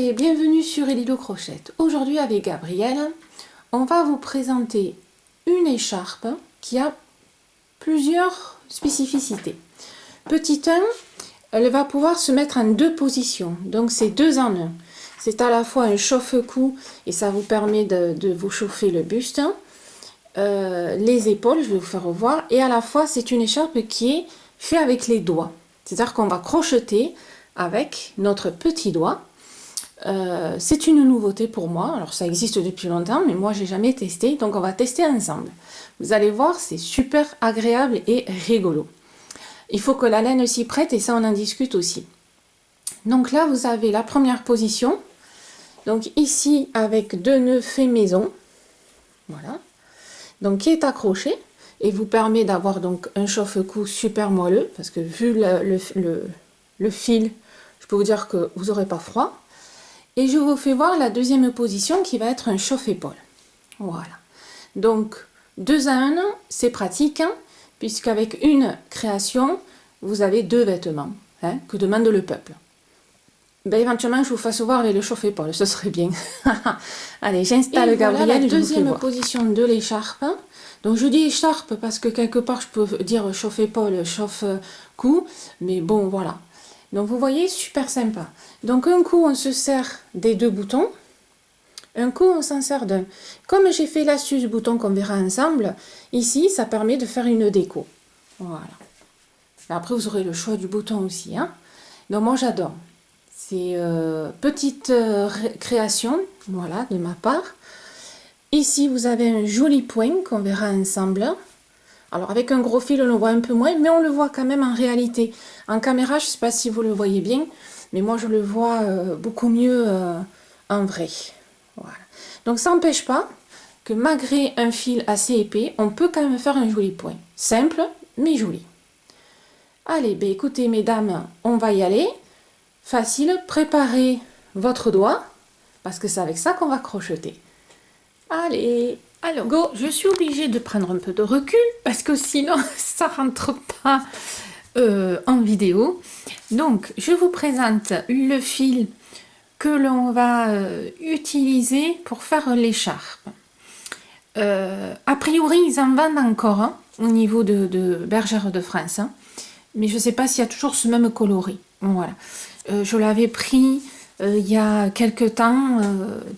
et bienvenue sur Elilo Crochette. Aujourd'hui avec Gabrielle, on va vous présenter une écharpe qui a plusieurs spécificités. Petit 1, elle va pouvoir se mettre en deux positions, donc c'est 2 en 1. C'est à la fois un chauffe-cou et ça vous permet de vous chauffer le buste, les épaules, je vais vous faire revoir, et à la fois c'est une écharpe qui est faite avec les doigts. C'est-à-dire qu'on va crocheter avec notre petit doigt. C'est une nouveauté pour moi, alors ça existe depuis longtemps, mais moi j'ai jamais testé, donc on va tester ensemble. Vous allez voir, c'est super agréable et rigolo. Il faut que la laine s'y prête et ça on en discute aussi. Donc là vous avez la première position, donc ici avec 2 nœuds faits maison, voilà, donc qui est accroché et vous permet d'avoir donc un chauffe-cou super moelleux, parce que vu le fil, je peux vous dire que vous n'aurez pas froid. Et je vous fais voir la deuxième position qui va être un chauffe-épaule. Voilà. Donc, 2 en 1, c'est pratique, hein, puisqu'avec une création, vous avez 2 vêtements, hein, que demande le peuple. Ben, éventuellement, je vous fasse voir avec le chauffe-épaule, ce serait bien. Allez, j'installe Gabrielle. Voilà la deuxième position de l'écharpe. Donc, je dis écharpe parce que quelque part, je peux dire chauffe-épaule, chauffe-cou, mais bon, voilà. Donc vous voyez, super sympa. Donc un coup on se sert des 2 boutons, un coup on s'en sert d'un. Comme j'ai fait l'astuce bouton qu'on verra ensemble, ici ça permet de faire une déco. Voilà. Après vous aurez le choix du bouton aussi, hein. Donc moi j'adore. C'est petite création, voilà, de ma part. Ici vous avez un joli point qu'on verra ensemble. Alors avec un gros fil on le voit un peu moins, mais on le voit quand même en réalité. En caméra, je ne sais pas si vous le voyez bien, mais moi je le vois beaucoup mieux en vrai. Voilà. Donc ça n'empêche pas que malgré un fil assez épais, on peut quand même faire un joli point. Simple, mais joli. Allez, ben écoutez mesdames, on va y aller. Facile, préparez votre doigt, parce que c'est avec ça qu'on va crocheter. Allez, alors go, je suis obligée de prendre un peu de recul parce que sinon ça rentre pas en vidéo. Donc je vous présente le fil que l'on va utiliser pour faire l'écharpe. A priori ils en vendent encore, hein, au niveau de Bergère de France, hein, mais je ne sais pas s'il y a toujours ce même coloris. Voilà. Je l'avais pris il y a quelques temps,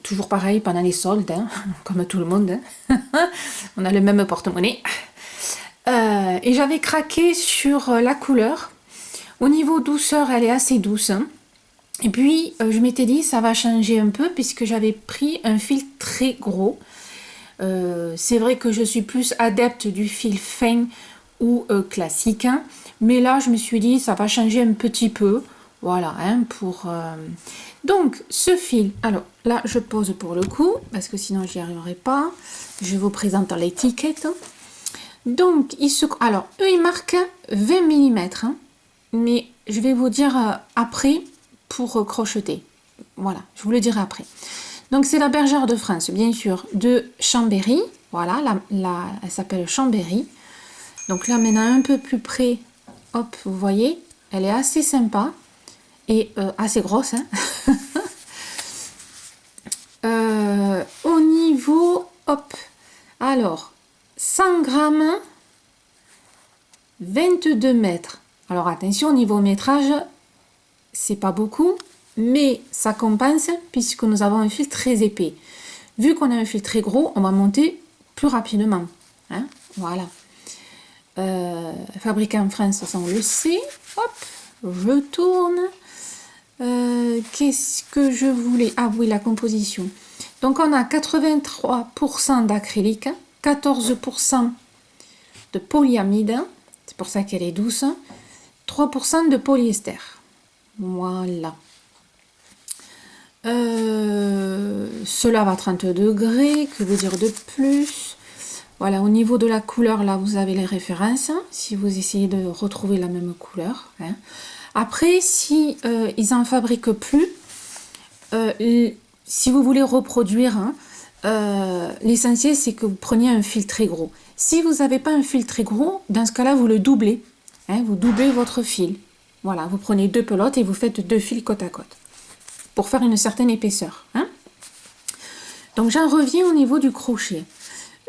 toujours pareil, pendant les soldes, hein, comme tout le monde, hein. On a le même porte-monnaie. Et j'avais craqué sur la couleur. Au niveau douceur, elle est assez douce, hein. Et puis, je m'étais dit, ça va changer un peu, puisque j'avais pris un fil très gros. C'est vrai que je suis plus adepte du fil fin ou classique, hein, mais là, je me suis dit, ça va changer un petit peu. Voilà, hein, pour... Donc, ce fil, alors là, je pose pour le coup, parce que sinon, j'y arriverai pas. Je vous présente l'étiquette. Donc, alors, eux, ils marquent 20 mm, hein, mais je vais vous dire après pour crocheter. Voilà, je vous le dirai après. Donc, c'est la Bergère de France, bien sûr, de Chambéry. Voilà, elle s'appelle Chambéry. Donc là, maintenant, un peu plus près, hop, vous voyez, elle est assez sympa. Et assez grosse, hein. Au niveau, hop, alors 100 grammes, 22 mètres. Alors attention, au niveau métrage, c'est pas beaucoup, mais ça compense puisque nous avons un fil très épais. Vu qu'on a un fil très gros, on va monter plus rapidement, hein. Voilà. Fabriqué en France, ça on le sait. Hop, je tourne. Qu'est-ce que je voulais? Ah oui, la composition. Donc on a 83% d'acrylique, 14% de polyamide, c'est pour ça qu'elle est douce, 3% de polyester. Voilà. Cela va à 30 degrés, que vous dire de plus? Voilà, au niveau de la couleur, là, vous avez les références, si vous essayez de retrouver la même couleur, hein. Après, si ils n'en fabriquent plus, si vous voulez reproduire, hein, l'essentiel c'est que vous preniez un fil très gros. Si vous n'avez pas un fil très gros, dans ce cas-là, vous le doublez, hein, vous doublez votre fil. Voilà, vous prenez 2 pelotes et vous faites 2 fils côte à côte. pour faire une certaine épaisseur. Hein. Donc j'en reviens au niveau du crochet.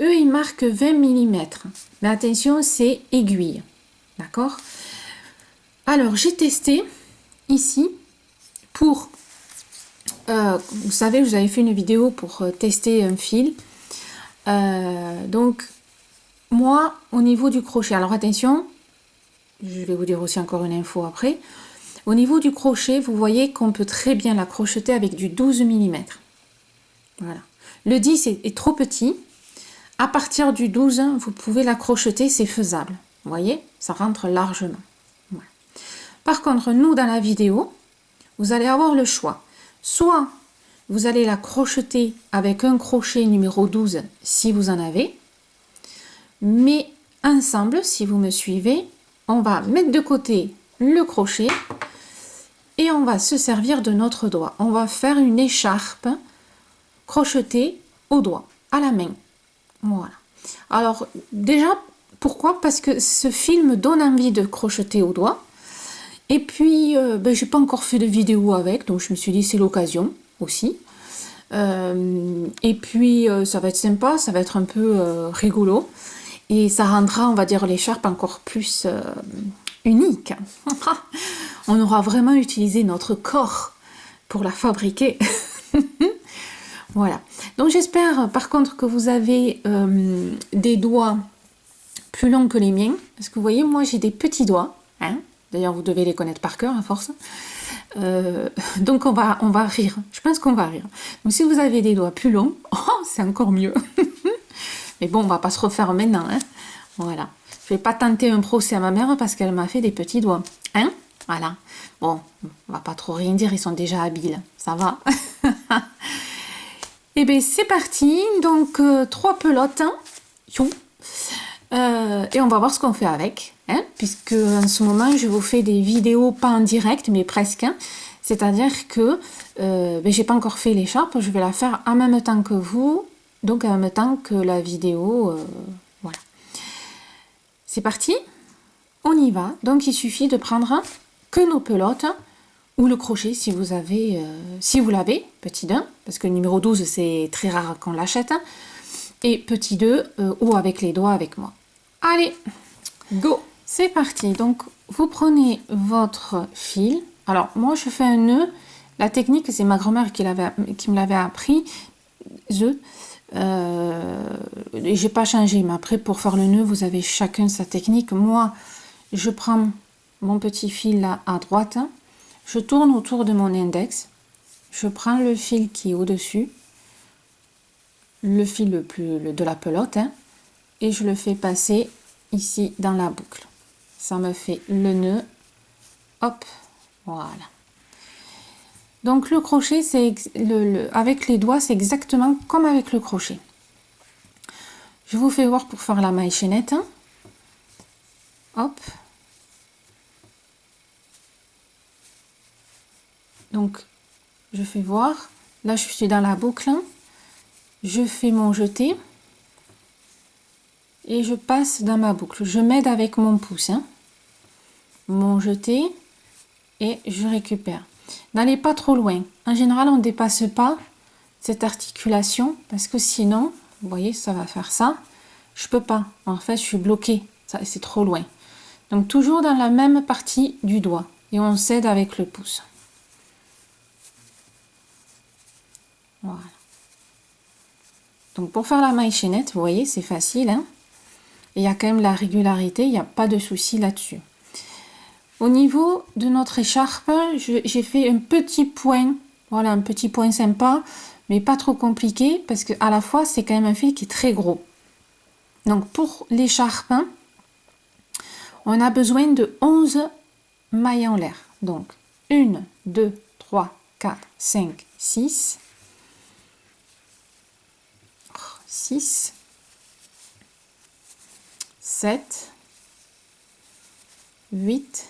Eux, ils marquent 20 mm. Mais attention, c'est aiguille. D'accord? Alors, j'ai testé ici pour... vous savez, je vous avais fait une vidéo pour tester un fil. Donc, moi, au niveau du crochet, alors attention, je vais vous dire aussi encore une info après. Au niveau du crochet, vous voyez qu'on peut très bien la crocheter avec du 12 mm. Voilà. Le 10 est trop petit. À partir du 12, vous pouvez la crocheter, c'est faisable. Vous voyez, ça rentre largement. Voilà. Par contre, nous, dans la vidéo, vous allez avoir le choix. Soit vous allez la crocheter avec un crochet numéro 12, si vous en avez. Mais ensemble, si vous me suivez, on va mettre de côté le crochet et on va se servir de notre doigt. On va faire une écharpe crochetée au doigt, à la main. Voilà. Alors, déjà, pourquoi? Parce que ce fil me donne envie de crocheter au doigt. Et puis, j'ai pas encore fait de vidéo avec, donc je me suis dit c'est l'occasion aussi. Et puis, ça va être sympa, ça va être un peu rigolo. Et ça rendra, on va dire, l'écharpe encore plus unique. On aura vraiment utilisé notre corps pour la fabriquer. Voilà. Donc j'espère par contre que vous avez des doigts plus longs que les miens. Parce que vous voyez, moi j'ai des petits doigts. Hein. D'ailleurs, vous devez les connaître par cœur à force. Donc on va rire. Je pense qu'on va rire. Donc si vous avez des doigts plus longs, oh, c'est encore mieux. Mais bon, on va pas se refaire maintenant. Hein. Voilà. Je vais pas tenter un procès à ma mère parce qu'elle m'a fait des petits doigts. Hein. Voilà. Bon, on va pas trop rien dire, ils sont déjà habiles. Ça va. Et bien c'est parti, donc 3 pelotes, hein. Et on va voir ce qu'on fait avec, hein, puisque en ce moment je vous fais des vidéos pas en direct mais presque, hein. C'est-à-dire que j'ai pas encore fait l'écharpe, je vais la faire en même temps que vous, donc en même temps que la vidéo, voilà. C'est parti, on y va, donc il suffit de prendre que nos pelotes, ou le crochet si vous avez, si vous l'avez, petit 1, parce que le numéro 12 c'est très rare qu'on l'achète, et petit 2, ou avec les doigts avec moi. Allez, go! C'est parti, donc vous prenez votre fil, alors moi je fais un nœud, la technique c'est ma grand-mère qui me l'avait appris, et j'ai pas changé, mais après pour faire le nœud vous avez chacun sa technique. Moi je prends mon petit fil là à droite, je tourne autour de mon index, je prends le fil qui est au-dessus, le fil de la pelote, hein, et je le fais passer ici dans la boucle. Ça me fait le nœud, hop, voilà. Donc le crochet, c'est avec les doigts, c'est exactement comme avec le crochet. Je vous fais voir pour faire la maille chaînette, hein. Hop. Donc, je fais voir. Là, je suis dans la boucle. Je fais mon jeté. Et je passe dans ma boucle. Je m'aide avec mon pouce. Hein. Mon jeté. Et je récupère. N'allez pas trop loin. En général, on ne dépasse pas cette articulation. Parce que sinon, vous voyez, ça va faire ça. Je peux pas. En fait, je suis bloquée. C'est trop loin. Donc, toujours dans la même partie du doigt. Et on s'aide avec le pouce. Voilà. Donc pour faire la maille chaînette, vous voyez, c'est facile. Hein, et il y a quand même la régularité, il n'y a pas de souci là-dessus. Au niveau de notre écharpe, j'ai fait un petit point. Voilà, un petit point sympa, mais pas trop compliqué, parce que à la fois, c'est quand même un fil qui est très gros. Donc pour l'écharpe, on a besoin de 11 mailles en l'air. Donc 1, 2, 3, 4, 5, 6... 6, 7, 8,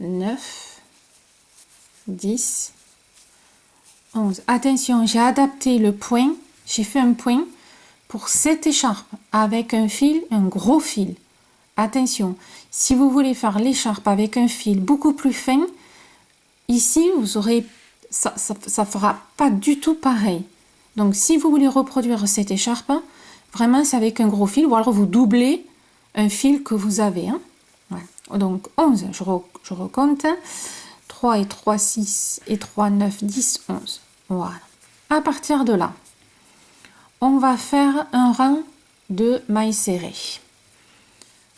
9, 10, 11. Attention, j'ai adapté le point, j'ai fait un point pour cette écharpe avec un fil, un gros fil. Attention, si vous voulez faire l'écharpe avec un fil beaucoup plus fin, ici, vous aurez, ça fera pas du tout pareil. Donc, si vous voulez reproduire cette écharpe, vraiment, c'est avec un gros fil, ou alors vous doublez un fil que vous avez. Hein. Voilà. Donc, 11, je recompte. 3 et 3, 6 et 3, 9, 10, 11. Voilà. À partir de là, on va faire un rang de mailles serrées.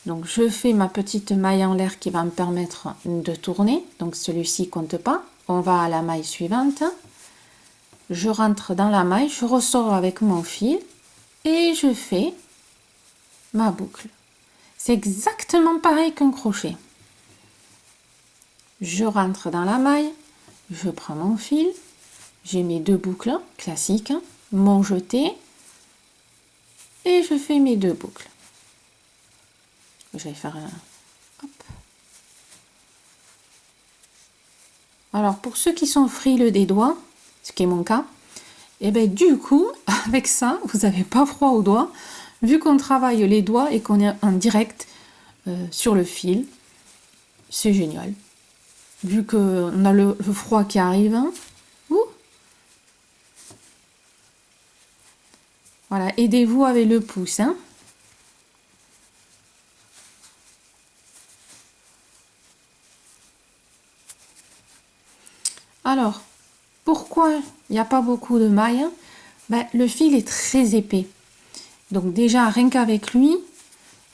Donc, je fais ma petite maille en l'air qui va me permettre de tourner. Donc, celui-ci compte pas. On va à la maille suivante. Je rentre dans la maille, je ressors avec mon fil et je fais ma boucle. C'est exactement pareil qu'un crochet. Je rentre dans la maille, je prends mon fil, j'ai mes 2 boucles classiques, mon jeté et je fais mes 2 boucles. Je vais faire un... Hop. Alors pour ceux qui sont frileux des doigts, ce qui est mon cas, et bien du coup avec ça vous n'avez pas froid aux doigts vu qu'on travaille les doigts et qu'on est en direct sur le fil. C'est génial. Vu qu'on a le froid qui arrive. Hein. Voilà, aidez-vous avec le pouce. Hein. Alors, pourquoi il n'y a pas beaucoup de mailles? Ben, le fil est très épais. Donc déjà, rien qu'avec lui,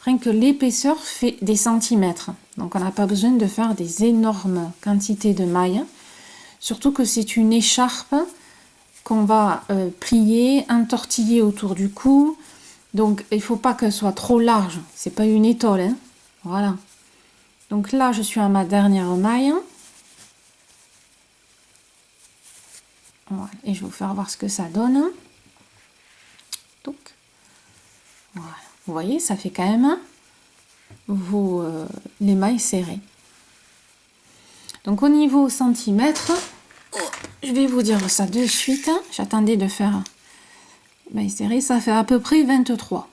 rien que l'épaisseur fait des centimètres. Donc on n'a pas besoin de faire des énormes quantités de mailles. Surtout que c'est une écharpe qu'on va plier, entortiller autour du cou. Donc il ne faut pas qu'elle soit trop large. C'est pas une étole. Hein. Voilà. Donc là, je suis à ma dernière maille. Voilà. Et je vais vous faire voir ce que ça donne. Donc, voilà. Vous voyez, ça fait quand même les mailles serrées. Donc au niveau centimètres, je vais vous dire ça de suite. J'attendais de faire mailles serrées, ça fait à peu près 23.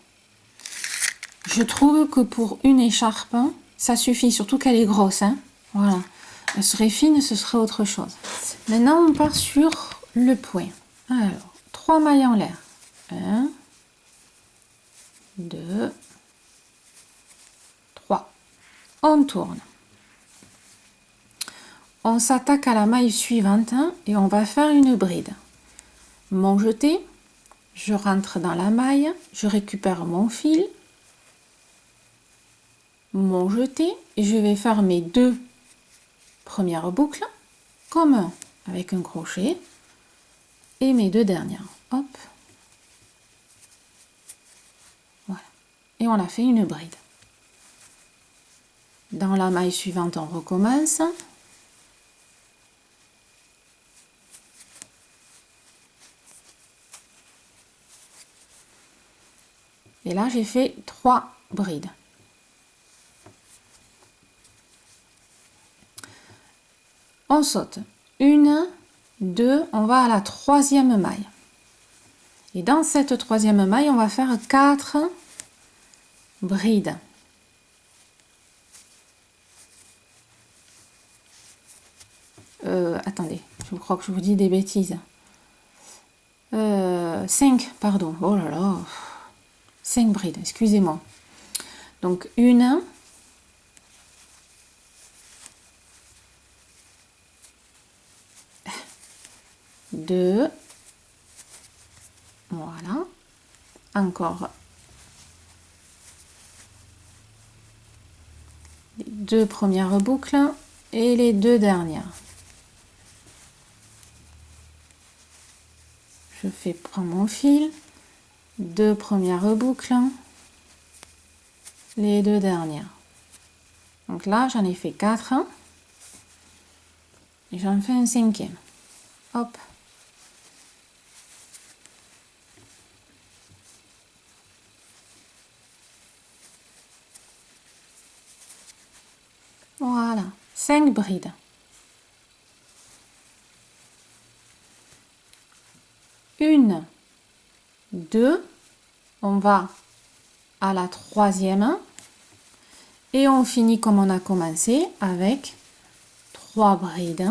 Je trouve que pour une écharpe, ça suffit, surtout qu'elle est grosse. Hein. Voilà. Elle serait fine, ce serait autre chose. Maintenant, on part sur le point. Alors, 3 mailles en l'air. 1, 2, 3. On tourne. On s'attaque à la maille suivante et on va faire une bride. Mon jeté, je rentre dans la maille, je récupère mon fil, mon jeté et je vais faire mes 2 premières boucles comme avec un crochet et mes 2 dernières. Hop. Voilà. Et on a fait une bride. Dans la maille suivante, on recommence. Et là, j'ai fait 3 brides. On saute. 1, 2, on va à la 3e maille. Et dans cette 3e maille, on va faire 4 brides. Attendez, je crois que je vous dis des bêtises. 5, pardon. Oh là là. 5 brides, excusez-moi. Donc 1, 2, voilà, encore les 2 premières boucles et les 2 dernières. Je fais prendre mon fil, 2 premières boucles, les 2 dernières. Donc là, j'en ai fait 4 et j'en fais un 5e. Hop. Voilà, 5 brides. Une, 2, on va à la 3e et on finit comme on a commencé avec 3 brides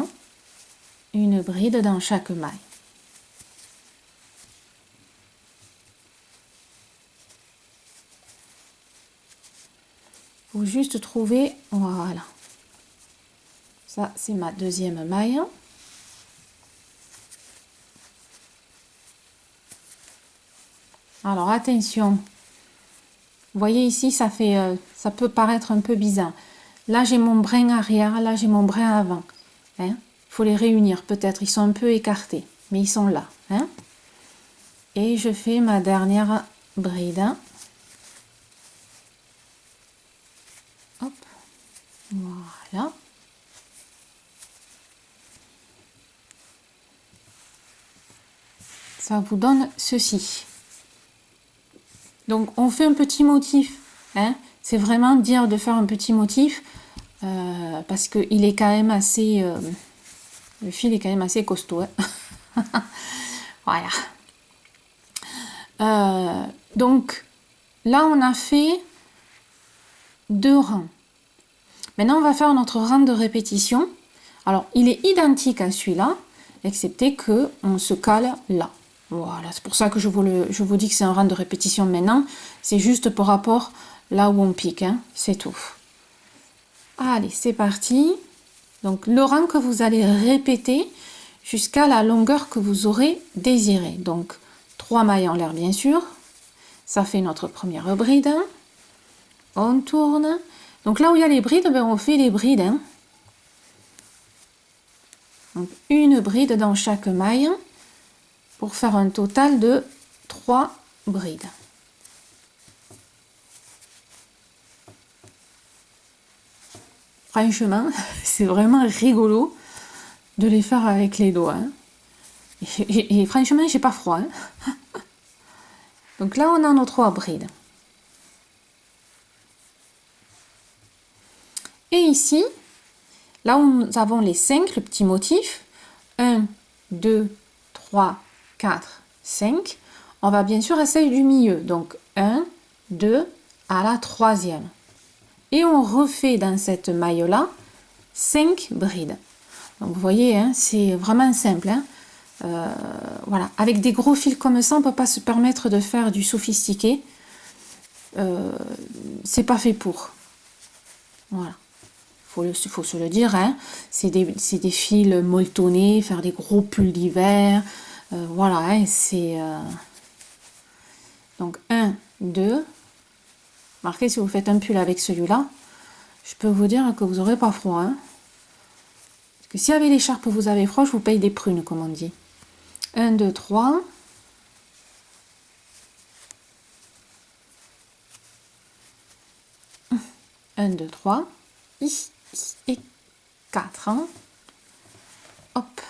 une bride dans chaque maille. Faut juste trouver, voilà. Ça, c'est ma deuxième maille. Alors, attention. Vous voyez ici, ça peut paraître un peu bizarre. Là, j'ai mon brin arrière, là, j'ai mon brin avant. Hein? Il faut les réunir, peut-être. Ils sont un peu écartés, mais ils sont là. Hein? Et je fais ma dernière bride. Hop. Voilà. Ça vous donne ceci. Donc, on fait un petit motif. Hein? C'est vraiment dire de faire un petit motif parce qu'il est quand même assez... le fil est quand même assez costaud. Hein? Voilà. Donc, là, on a fait 2 rangs. Maintenant, on va faire notre rang de répétition. Alors, il est identique à celui-là, excepté que on se cale là. Voilà, c'est pour ça que je vous dis que c'est un rang de répétition maintenant. C'est juste par rapport là où on pique, hein, c'est tout. Allez, c'est parti. Donc, le rang que vous allez répéter jusqu'à la longueur que vous aurez désirée. Donc, 3 mailles en l'air, bien sûr. Ça fait notre première bride. On tourne. Donc, là où il y a les brides, ben, on fait les brides. Hein. Donc, une bride dans chaque maille pour faire un total de 3 brides. Franchement, c'est vraiment rigolo de les faire avec les doigts. Hein. Et franchement, j'ai pas froid. Hein. Donc là, on a nos 3 brides. Et ici, là où nous avons les 5, le petit motif, 1, 2, 3, 4, 5, on va bien sûr essayer du milieu. Donc 1, 2, à la 3e. Et on refait dans cette maille-là 5 brides. Donc vous voyez, hein, c'est vraiment simple. Hein. Voilà. Avec des gros fils comme ça, on ne peut pas se permettre de faire du sophistiqué. C'est pas fait pour. Voilà. Faut se le dire. Hein. C'est des fils molletonnés, faire des gros pulls d'hiver. Voilà, hein, c'est... Donc 1, 2. Marquez, si vous faites un pull avec celui-là, je peux vous dire que vous n'aurez pas froid. Hein. Parce que si avec l'écharpe vous avez froid, je vous paye des prunes, comme on dit. 1, 2, 3. Un, 2, 3. Et 4. Hein. Hop.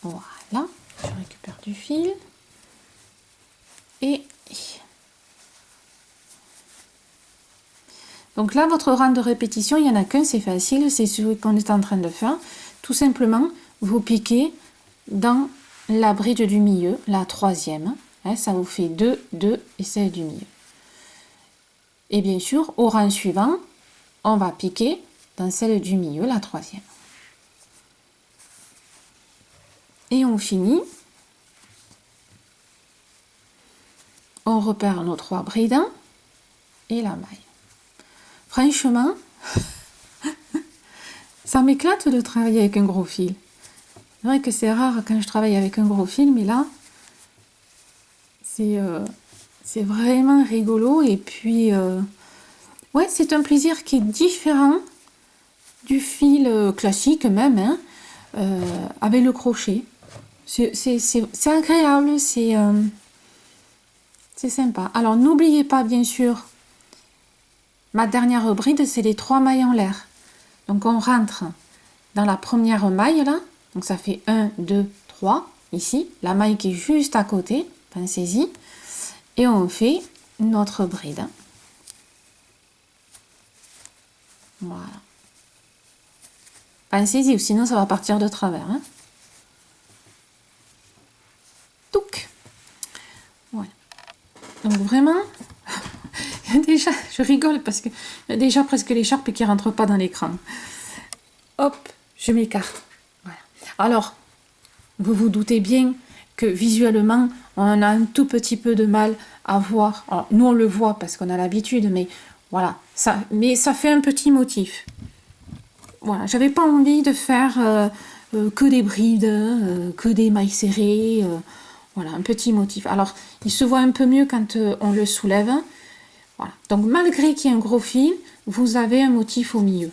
Voilà. Je récupère du fil. Et... Donc là, votre rang de répétition, il n'y en a qu'un, c'est facile, c'est celui qu'on est en train de faire. Tout simplement, vous piquez dans la bride du milieu, la 3e. Hein, ça vous fait 2, 2 et celle du milieu. Et bien sûr, au rang suivant, on va piquer dans celle du milieu, la 3e. Et on finit. On repère nos 3 brides et la maille. Franchement, ça m'éclate de travailler avec un gros fil. C'est vrai que c'est rare quand je travaille avec un gros fil, mais là, c'est vraiment rigolo. Et puis, ouais, c'est un plaisir qui est différent du fil classique même, hein, avec le crochet. C'est agréable, c'est sympa. Alors, n'oubliez pas, bien sûr, ma dernière bride, c'est les 3 mailles en l'air. Donc, on rentre dans la première maille, là. Donc, ça fait 1, 2, 3, ici. La maille qui est juste à côté, pensez-y. Et on fait notre bride. Voilà. Pensez-y, ou sinon, ça va partir de travers. Hein. Touc. Voilà. Donc, vraiment... Déjà, je rigole parce que y a déjà presque l'écharpe qui ne rentre pas dans l'écran. Hop, je m'écarte. Voilà. Alors, vous vous doutez bien que visuellement, on a un tout petit peu de mal à voir. Alors, nous, on le voit parce qu'on a l'habitude, mais voilà, mais ça fait un petit motif. Voilà, j'avais pas envie de faire que des brides, que des mailles serrées, voilà, un petit motif. Alors, il se voit un peu mieux quand on le soulève. Voilà. Donc, malgré qu'il y ait un gros fil, vous avez un motif au milieu.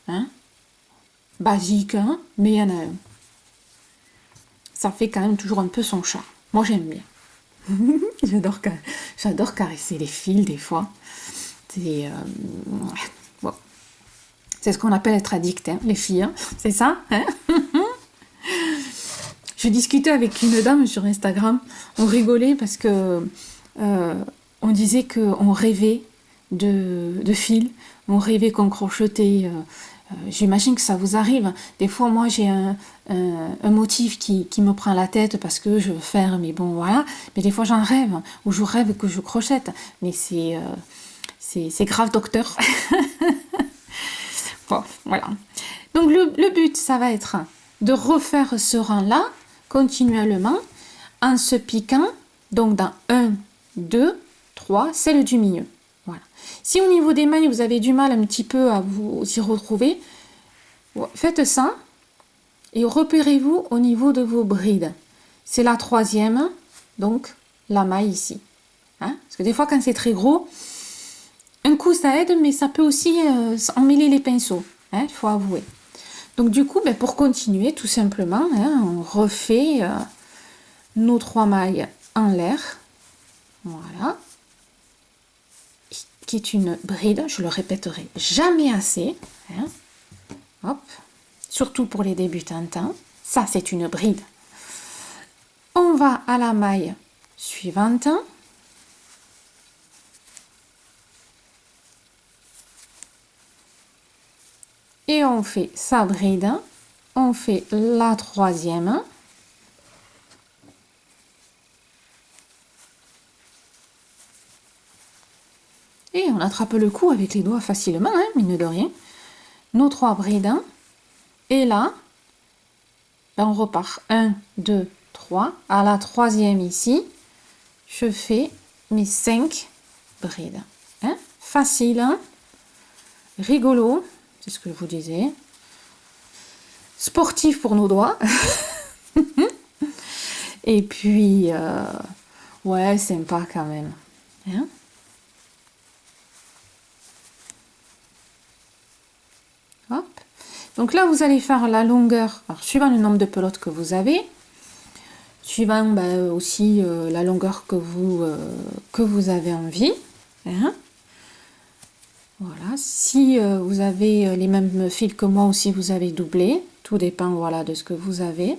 Hein? Basique, hein, mais il y en a un. Ça fait quand même toujours un peu son charme. Moi, j'aime bien. J'adore caresser les fils, des fois. C'est bon. C'est ce qu'on appelle être addict, hein, les filles. Hein. C'est ça, hein. Je discutais avec une dame sur Instagram. On rigolait parce que on disait qu'on rêvait de fils, on rêvait qu'on crochetait. J'imagine que ça vous arrive. Des fois, moi, j'ai un motif qui me prend la tête parce que je veux faire, mais bon, voilà. Mais des fois, j'en rêve, ou je rêve que je crochette. Mais c'est grave, docteur. Bon, voilà. Donc, le but, ça va être de refaire ce rang-là continuellement en se piquant, donc dans 1, 2, 3, celle du milieu. Voilà. Si au niveau des mailles, vous avez du mal un petit peu à vous y retrouver, faites ça et repérez-vous au niveau de vos brides. C'est la 3e, donc la maille ici. Hein? Parce que des fois, quand c'est très gros, un coup ça aide, mais ça peut aussi emmêler les pinceaux. Hein, il faut avouer. Donc du coup, pour continuer, tout simplement, hein, on refait nos 3 mailles en l'air. Voilà. Qui est une bride, je le répéterai jamais assez. Hein. Hop. Surtout pour les débutantes. Hein. Ça, c'est une bride. On va à la maille suivante. Et on fait sa bride. On fait la 3e. Et on attrape le coup avec les doigts facilement, hein, mine de rien. Nos 3 brides. Et là, on repart. 1, 2, 3. À la 3e ici, je fais mes 5 brides. Hein? Facile, hein? Rigolo, c'est ce que je vous disais. Sportif pour nos doigts. Et puis, ouais, sympa quand même. Hein? Hop. Donc là, vous allez faire la longueur, alors, suivant le nombre de pelotes que vous avez, suivant aussi la longueur que vous avez envie. Hein. Voilà. Si vous avez les mêmes fils que moi ou si vous avez doublé, tout dépend voilà, de ce que vous avez.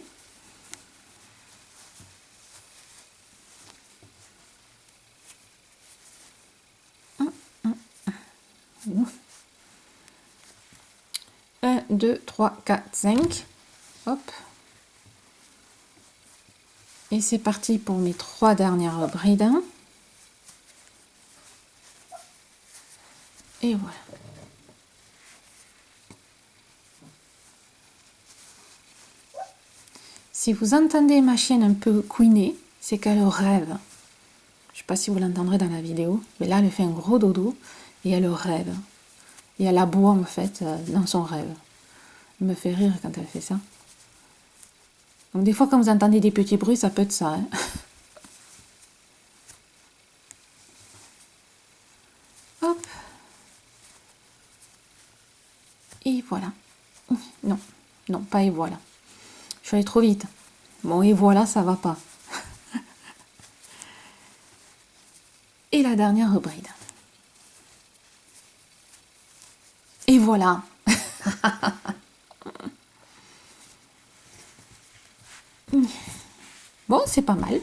Un, 2, 3, 4, 5. Hop. Et c'est parti pour mes 3 dernières brides. Et voilà. Si vous entendez ma chienne un peu couiner, c'est qu'elle rêve. Je ne sais pas si vous l'entendrez dans la vidéo, mais là elle fait un gros dodo et elle rêve. Et elle aboie en fait dans son rêve. Elle me fait rire quand elle fait ça. Donc des fois quand vous entendez des petits bruits, ça peut être ça. Hein. Hop. Et voilà. Non, non, pas et voilà. Je suis allée trop vite. Bon, et voilà, ça va pas. Et la dernière bride. Et voilà. Bon, c'est pas mal.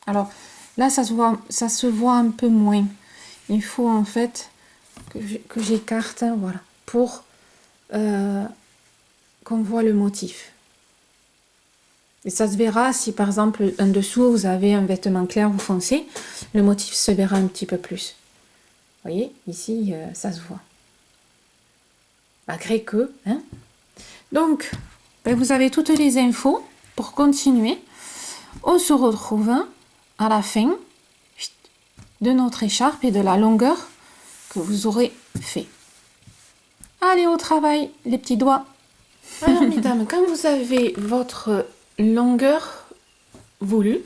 Alors, là, ça se voit un peu moins. Il faut en fait que j'écarte, voilà, pour qu'on voit le motif. Et ça se verra si par exemple en dessous vous avez un vêtement clair ou foncé, le motif se verra un petit peu plus. Vous voyez, ici ça se voit. Malgré que, hein. Donc, vous avez toutes les infos pour continuer, on se retrouve à la fin de notre écharpe et de la longueur que vous aurez fait. Allez au travail, les petits doigts. Alors mesdames, quand vous avez votre longueur voulue,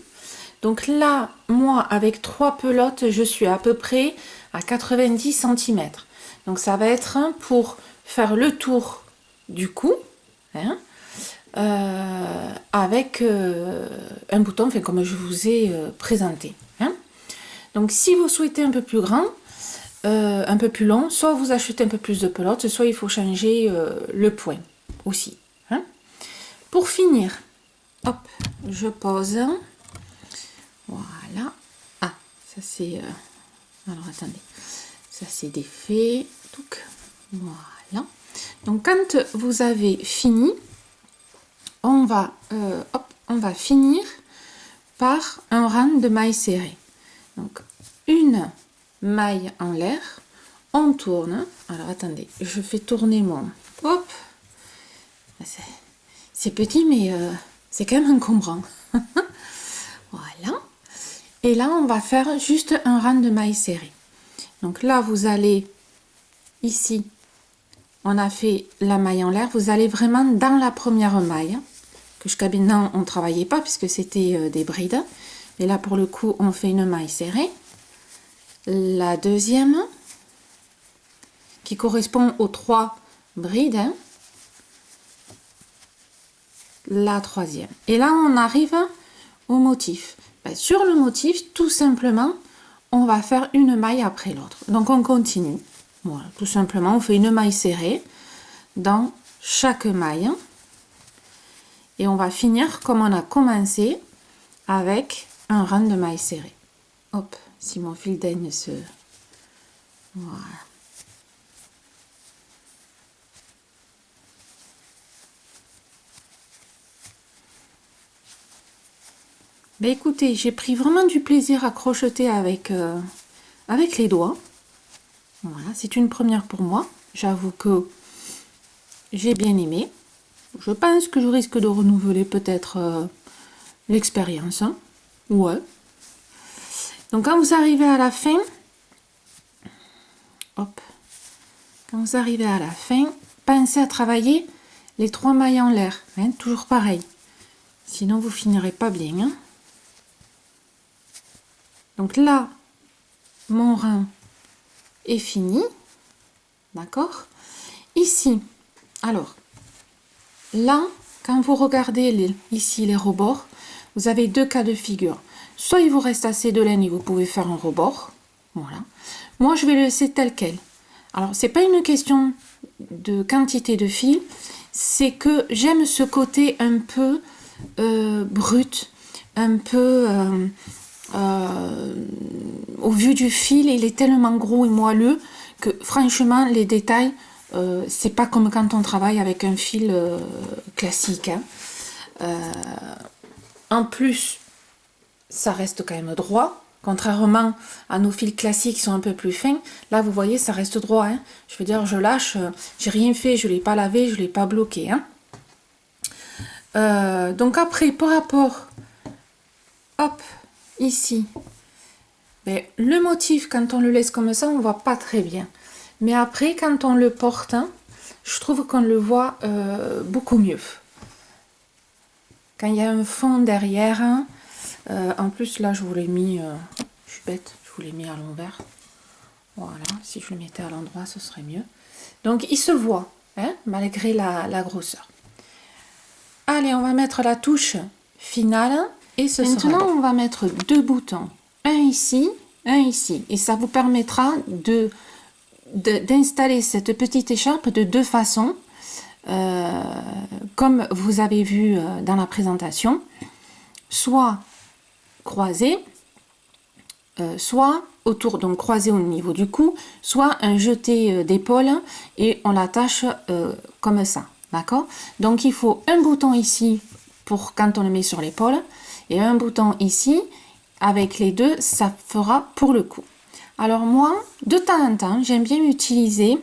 donc là, moi avec 3 pelotes, je suis à peu près à 90 cm. Donc ça va être pour faire le tour du cou, hein, avec un bouton, enfin, comme je vous ai présenté. Hein. Donc si vous souhaitez un peu plus grand, un peu plus long, soit vous achetez un peu plus de pelote, soit il faut changer le point aussi. Hein. Pour finir, hop, je pose. Voilà. Ah, ça c'est... alors attendez, ça c'est défait. Voilà. Donc quand vous avez fini, on va finir par un rang de mailles serrées. Donc une maille en l'air, on tourne. Alors attendez, je fais tourner mon... Hop, c'est petit mais c'est quand même encombrant. Voilà. Et là on va faire juste un rang de mailles serrées. Donc là vous allez ici, on a fait la maille en l'air, vous allez vraiment dans la première maille, que jusqu'à maintenant on ne travaillait pas puisque c'était des brides, mais là pour le coup on fait une maille serrée, la deuxième qui correspond aux 3 brides, hein, la troisième, et là on arrive au motif. Ben, sur le motif, tout simplement on va faire une maille après l'autre, donc on continue. Voilà, tout simplement, on fait une maille serrée dans chaque maille. Et on va finir comme on a commencé avec un rang de mailles serrées. Hop, si mon fil daigne se... Voilà. Ben écoutez, j'ai pris vraiment du plaisir à crocheter avec les doigts. Voilà, c'est une première pour moi. J'avoue que j'ai bien aimé. Je pense que je risque de renouveler peut-être l'expérience. Hein. Ouais. Donc quand vous arrivez à la fin, hop, quand vous arrivez à la fin, pensez à travailler les 3 mailles en l'air. Hein, toujours pareil. Sinon vous finirez pas bien. Hein. Donc là, mon rang est fini. D'accord? Ici, alors, là, quand vous regardez ici les rebords, vous avez 2 cas de figure. Soit il vous reste assez de laine et vous pouvez faire un rebord. Voilà. Moi, je vais le laisser tel quel. Alors, c'est pas une question de quantité de fil, c'est que j'aime ce côté un peu brut, un peu... au vu du fil, il est tellement gros et moelleux que franchement les détails c'est pas comme quand on travaille avec un fil classique. Hein. En plus, ça reste quand même droit, contrairement à nos fils classiques qui sont un peu plus fins. Là, vous voyez, ça reste droit. Hein. Je veux dire, je lâche, j'ai rien fait, je l'ai pas lavé, je l'ai pas bloqué. Hein. Donc après, par rapport, hop, ici, ben, le motif, quand on le laisse comme ça, on voit pas très bien. Mais après, quand on le porte, hein, je trouve qu'on le voit beaucoup mieux. Quand il y a un fond derrière, hein, en plus là, je vous l'ai mis, je suis bête, je vous l'ai mis à l'envers. Voilà, si je le mettais à l'endroit, ce serait mieux. Donc, il se voit, hein, malgré la grosseur. Allez, on va mettre la touche finale. Et maintenant, on va mettre 2 boutons. Un ici, un ici. Et ça vous permettra d'installer cette petite écharpe de 2 façons. Comme vous avez vu dans la présentation. Soit croisé, soit autour, donc croisé au niveau du cou, soit un jeté d'épaule et on l'attache comme ça. D'accord? Donc, il faut un bouton ici pour quand on le met sur l'épaule. Et un bouton ici, avec les deux, ça fera pour le cou. Alors moi, de temps en temps, j'aime bien utiliser,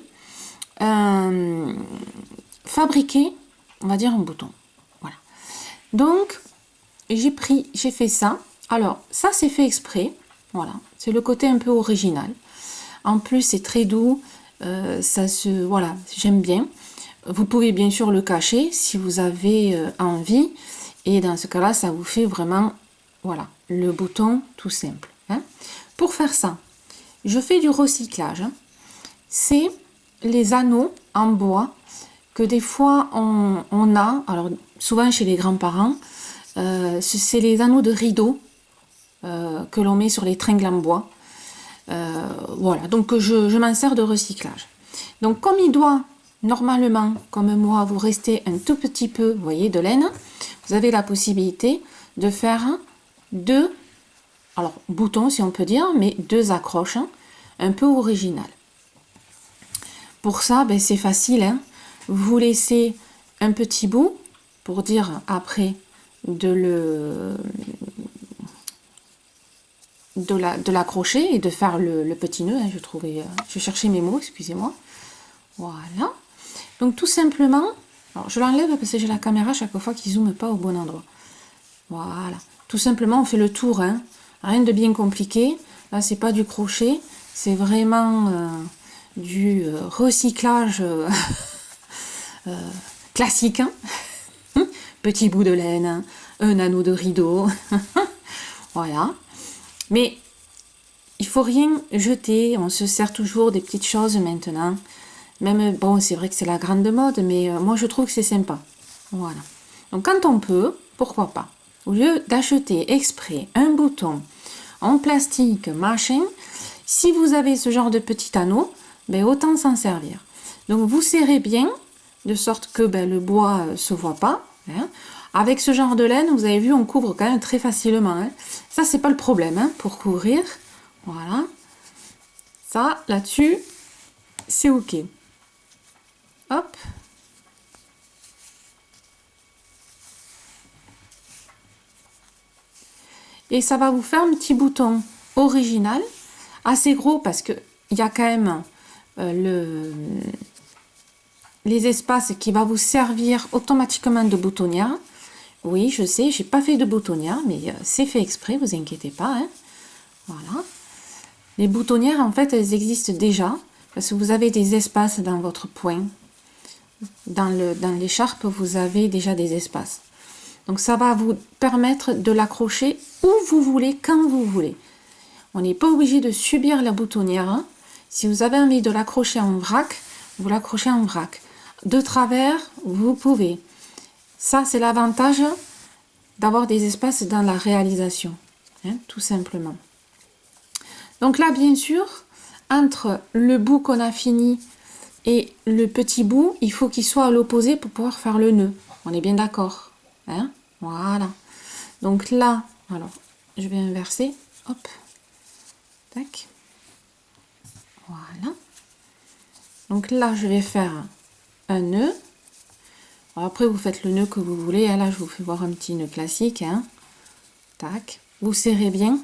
fabriquer, on va dire un bouton. Voilà. Donc, j'ai fait ça. Alors, ça c'est fait exprès. Voilà, c'est le côté un peu original. En plus, c'est très doux. Voilà, j'aime bien. Vous pouvez bien sûr le cacher si vous avez envie. Et dans ce cas-là, ça vous fait vraiment, voilà, le bouton tout simple. Hein. Pour faire ça, je fais du recyclage. Hein. C'est les anneaux en bois que des fois on a, alors souvent chez les grands-parents, c'est les anneaux de rideau que l'on met sur les tringles en bois. Voilà, donc je m'en sers de recyclage. Donc comme il doit normalement, comme moi, vous rester un tout petit peu, vous voyez, de laine, vous avez la possibilité de faire deux, alors boutons si on peut dire, mais deux accroches un peu originales. Pour ça, ben, c'est facile, hein. Vous laissez un petit bout pour dire après de l'accrocher et de faire le petit nœud. Hein, je cherchais mes mots, excusez-moi. Voilà. Donc tout simplement, alors je l'enlève parce que j'ai la caméra chaque fois qui zoome pas au bon endroit. Voilà. Tout simplement, on fait le tour. Hein. Rien de bien compliqué. Là, c'est pas du crochet, c'est vraiment du recyclage classique. Hein. Petit bout de laine, hein. Un anneau de rideau. Voilà. Mais il faut rien jeter. On se sert toujours des petites choses maintenant. Même, bon, c'est vrai que c'est la grande mode, mais moi, je trouve que c'est sympa. Voilà. Donc, quand on peut, pourquoi pas. Au lieu d'acheter exprès un bouton en plastique, machin, si vous avez ce genre de petit anneau, ben, autant s'en servir. Donc, vous serrez bien, de sorte que ben, le bois se voit pas. Hein. Avec ce genre de laine, vous avez vu, on couvre quand même très facilement. Hein. Ça, c'est pas le problème hein, pour couvrir. Voilà. Ça, là-dessus, c'est OK. Hop. Et ça va vous faire un petit bouton original, assez gros parce que il y a quand même les espaces qui va vous servir automatiquement de boutonnière. Oui, je sais, j'ai pas fait de boutonnière, mais c'est fait exprès, vous inquiétez pas. Hein. Voilà. Les boutonnières, en fait, elles existent déjà parce que vous avez des espaces dans votre poing. Dans l'écharpe, vous avez déjà des espaces. Donc ça va vous permettre de l'accrocher où vous voulez, quand vous voulez. On n'est pas obligé de subir la boutonnière. Hein. Si vous avez envie de l'accrocher en vrac, vous l'accrochez en vrac. De travers, vous pouvez. Ça, c'est l'avantage d'avoir des espaces dans la réalisation. Hein, tout simplement. Donc là, bien sûr, entre le bout qu'on a fini et le petit bout, il faut qu'il soit à l'opposé pour pouvoir faire le nœud. On est bien d'accord. Hein, voilà. Donc là, alors, je vais inverser. Hop. Tac. Voilà. Donc là, je vais faire un nœud. Alors après, vous faites le nœud que vous voulez. Là, je vous fais voir un petit nœud classique. Hein. Tac. Vous serrez bien,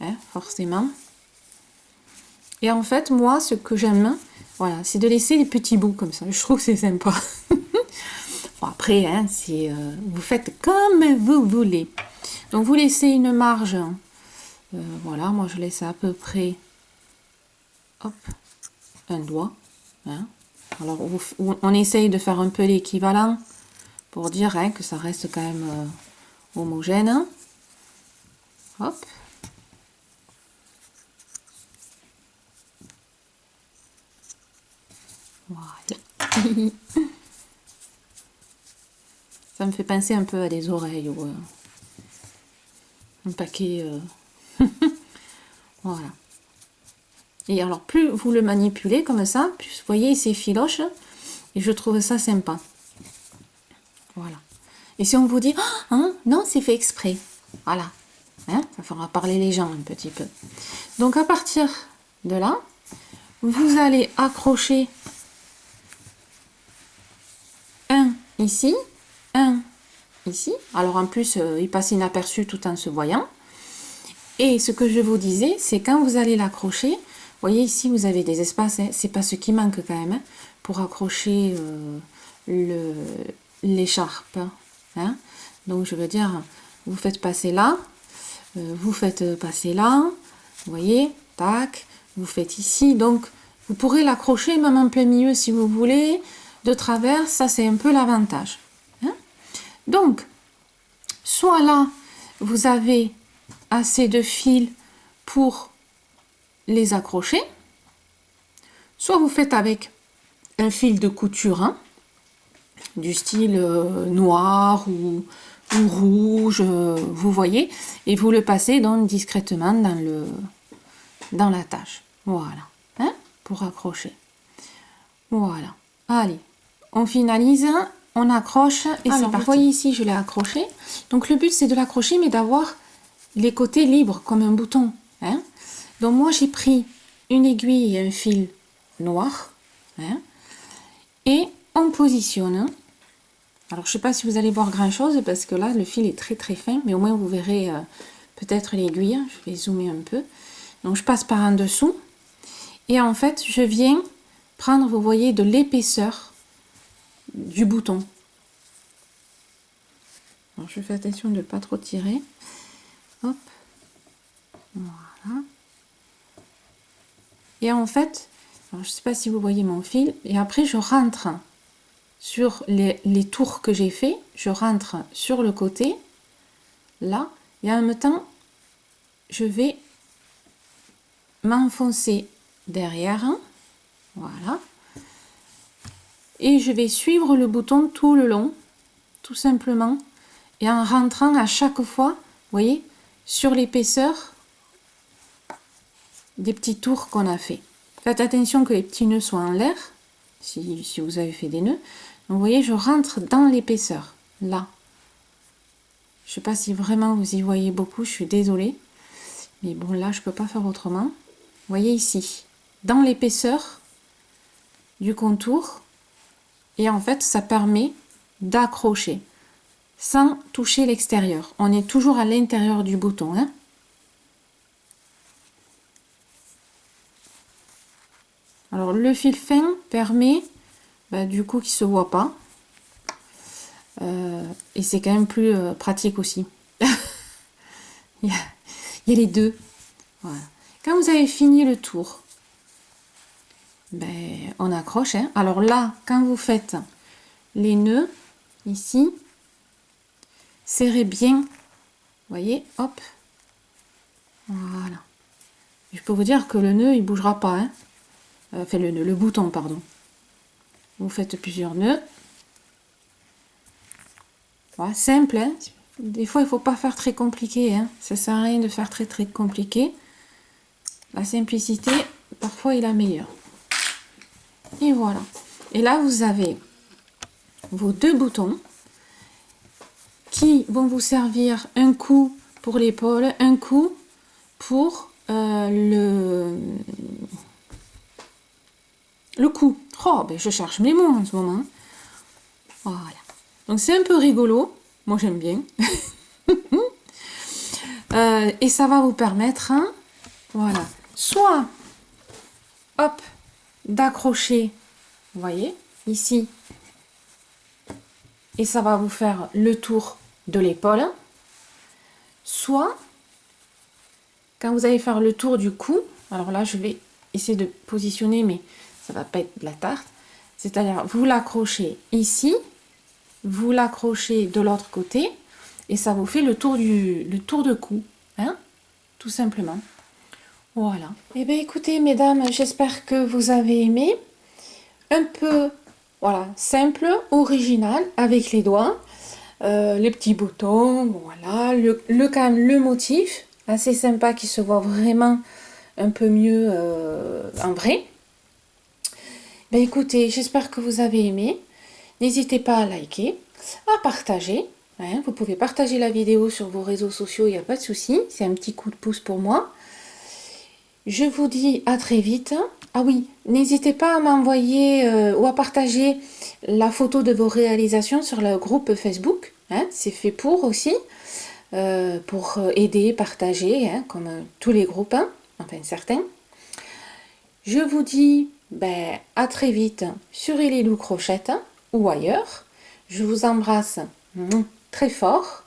hein, forcément. Et en fait, moi, ce que j'aime, voilà, c'est de laisser des petits bouts comme ça. Je trouve que c'est sympa. Bon, après, hein, vous faites comme vous voulez. Donc, vous laissez une marge. Voilà, moi, je laisse à peu près, hop, un doigt. Hein. Alors, on essaye de faire un peu l'équivalent pour dire hein, que ça reste quand même homogène. Hop. Voilà. Ça me fait penser un peu à des oreilles ou un paquet. Voilà. Et alors, plus vous le manipulez comme ça, plus vous voyez, c'est filoche. Et je trouve ça sympa. Voilà. Et si on vous dit, oh, hein, non, c'est fait exprès. Voilà. Hein, ça fera parler les gens un petit peu. Donc, à partir de là, vous allez accrocher un ici, un ici. Alors, en plus, il passe inaperçu tout en se voyant. Et ce que je vous disais, c'est quand vous allez l'accrocher, vous voyez ici, vous avez des espaces, hein, c'est pas ce qui manque quand même, hein, pour accrocher l'écharpe. Hein. Donc je veux dire, vous faites passer là, vous faites passer là, vous voyez, tac, vous faites ici, donc vous pourrez l'accrocher même en plein milieu si vous voulez, de travers, ça c'est un peu l'avantage. Hein? Donc, soit là, vous avez assez de fils pour les accrocher, soit vous faites avec un fil de couture, hein, du style noir ou rouge, vous voyez, et vous le passez donc discrètement dans la tâche. Voilà, hein, pour accrocher. Voilà, allez, on finalise, on accroche et c'est parti. Vous voyez ici, je l'ai accroché. Donc le but c'est de l'accrocher, mais d'avoir les côtés libres comme un bouton. Hein. Donc moi j'ai pris une aiguille et un fil noir, hein, et on positionne. Alors je ne sais pas si vous allez voir grand chose parce que là le fil est très très fin, mais au moins vous verrez peut-être l'aiguille. Je vais zoomer un peu. Donc je passe par en dessous et en fait je viens prendre, vous voyez, de l'épaisseur du bouton. Alors je fais attention de ne pas trop tirer. Hop, voilà. Et en fait, alors je ne sais pas si vous voyez mon fil, et après je rentre sur les tours que j'ai fait, je rentre sur le côté, là, et en même temps, je vais m'enfoncer derrière, voilà, et je vais suivre le bouton tout le long, tout simplement, et en rentrant à chaque fois, vous voyez, sur l'épaisseur des petits tours qu'on a fait. Faites attention que les petits nœuds soient en l'air, si vous avez fait des nœuds. Donc, vous voyez, je rentre dans l'épaisseur, là. Je ne sais pas si vraiment vous y voyez beaucoup, je suis désolée. Mais bon, là, je ne peux pas faire autrement. Vous voyez ici, dans l'épaisseur du contour. Et en fait, ça permet d'accrocher sans toucher l'extérieur. On est toujours à l'intérieur du bouton. Hein. Alors, le fil fin permet, du coup, qu'il ne se voit pas. Et c'est quand même plus pratique aussi. il y a les deux. Voilà. Quand vous avez fini le tour, on accroche. Hein. Alors là, quand vous faites les nœuds, ici, serrez bien. Vous voyez, hop. Voilà. Je peux vous dire que le nœud, il bougera pas. Hein. Enfin, le bouton, pardon. Vous faites plusieurs nœuds. Voilà, simple. Hein. Des fois, il ne faut pas faire très compliqué. Hein. Ça ne sert à rien de faire très très compliqué. La simplicité, parfois, est la meilleure. Et voilà. Et là, vous avez vos deux boutons qui vont vous servir un coup pour l'épaule, un coup pour le cou. Oh, je cherche mes mots en ce moment. Voilà. Donc, c'est un peu rigolo. Moi, j'aime bien. Et ça va vous permettre, hein, voilà, soit, hop, d'accrocher, vous voyez, ici. Et ça va vous faire le tour de l'épaule. Soit, quand vous allez faire le tour du cou, alors là, je vais essayer de positionner, mais ça va pas être de la tarte. C'est-à-dire, vous l'accrochez ici, vous l'accrochez de l'autre côté, et ça vous fait le tour de cou, hein, tout simplement. Voilà. Eh bien, écoutez, mesdames, j'espère que vous avez aimé. Un peu, voilà, simple, original, avec les doigts. Les petits boutons, voilà, quand même, le motif, assez sympa, qui se voit vraiment un peu mieux en vrai. Ben écoutez, j'espère que vous avez aimé. N'hésitez pas à liker, à partager. Hein, vous pouvez partager la vidéo sur vos réseaux sociaux, il n'y a pas de souci. C'est un petit coup de pouce pour moi. Je vous dis à très vite. Ah oui, n'hésitez pas à m'envoyer ou à partager la photo de vos réalisations sur le groupe Facebook. Hein, c'est fait pour aussi, pour aider, partager, hein, comme tous les groupes, hein, enfin certains. Je vous dis à très vite sur Elilou Crochette ou ailleurs. Je vous embrasse très fort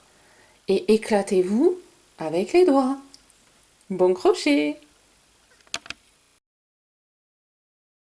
et éclatez-vous avec les doigts. Bon crochet!